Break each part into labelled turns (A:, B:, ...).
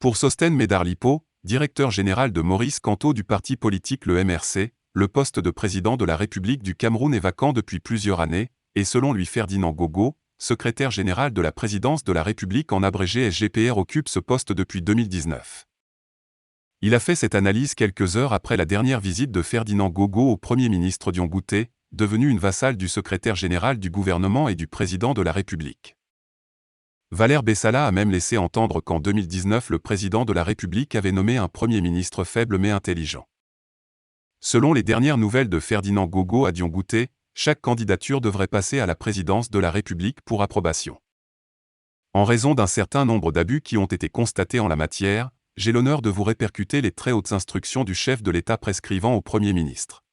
A: Pour Sostène Médard-Lipo, directeur général de Maurice Kamto du parti politique le MRC, le poste de président de la République du Cameroun est vacant depuis plusieurs années, et selon lui Ferdinand Gogo, secrétaire général de la présidence de la République en abrégé SGPR occupe ce poste depuis 2019. Il a fait cette analyse quelques heures après la dernière visite de Ferdinand Gogo au Premier ministre Dion Ngouté, devenu une vassale du secrétaire général du gouvernement et du président de la République. Valère Bessala a même laissé entendre qu'en 2019 le président de la République avait nommé un Premier ministre faible mais intelligent. Selon les dernières nouvelles de Ferdinand Gogo à Dion Ngouté, chaque candidature devrait passer à la présidence de la République pour approbation. En raison d'un certain nombre d'abus qui ont été constatés en la matière, j'ai l'honneur de vous répercuter les très hautes instructions du chef de l'État prescrivant au Premier ministre.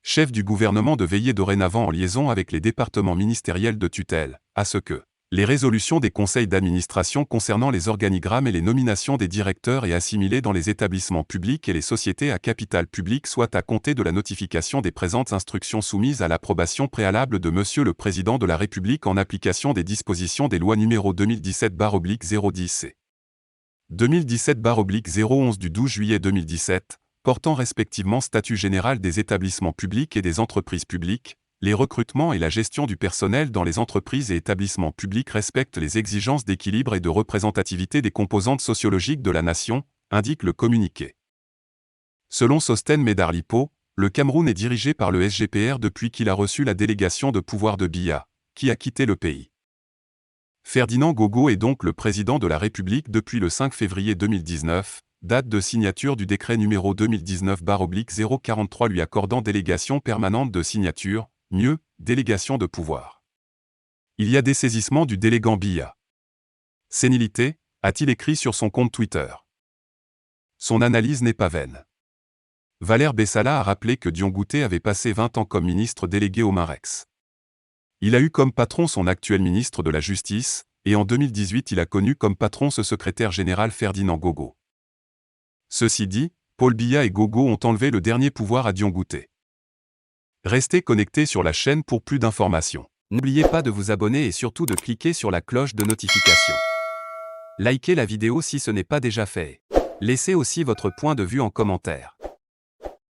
A: Chef du gouvernement de veiller dorénavant en liaison avec les départements ministériels de tutelle, à ce que les résolutions des conseils d'administration concernant les organigrammes et les nominations des directeurs et assimilés dans les établissements publics et les sociétés à capital public soient à compter de la notification des présentes instructions soumises à l'approbation préalable de Monsieur le Président de la République en application des dispositions des lois numéro 2017/010 et 2017/011 du 12 juillet 2017, portant respectivement statut général des établissements publics et des entreprises publiques, les recrutements et la gestion du personnel dans les entreprises et établissements publics respectent les exigences d'équilibre et de représentativité des composantes sociologiques de la nation, indique le communiqué. Selon Sostène Médard-Lipo, le Cameroun est dirigé par le SGPR depuis qu'il a reçu la délégation de pouvoir de Biya, qui a quitté le pays. Ferdinand Gogo est donc le président de la République depuis le 5 février 2019, date de signature du décret numéro 2019/043 lui accordant délégation permanente de signature, mieux, délégation de pouvoir. Il y a dessaisissement du délégant Biya. Sénilité, a-t-il écrit sur son compte Twitter. Son analyse n'est pas vaine. Valère Bessala a rappelé que Dion Ngouté avait passé 20 ans comme ministre délégué au Marex. Il a eu comme patron son actuel ministre de la Justice, et en 2018 il a connu comme patron ce secrétaire général Ferdinand Gogo. Ceci dit, Paul Biya et Gogo ont enlevé le dernier pouvoir à Dion Ngouté. Restez connectés sur la chaîne pour plus d'informations. N'oubliez pas de vous abonner et surtout de cliquer sur la cloche de notification. Likez la vidéo si ce n'est pas déjà fait. Laissez aussi votre point de vue en commentaire.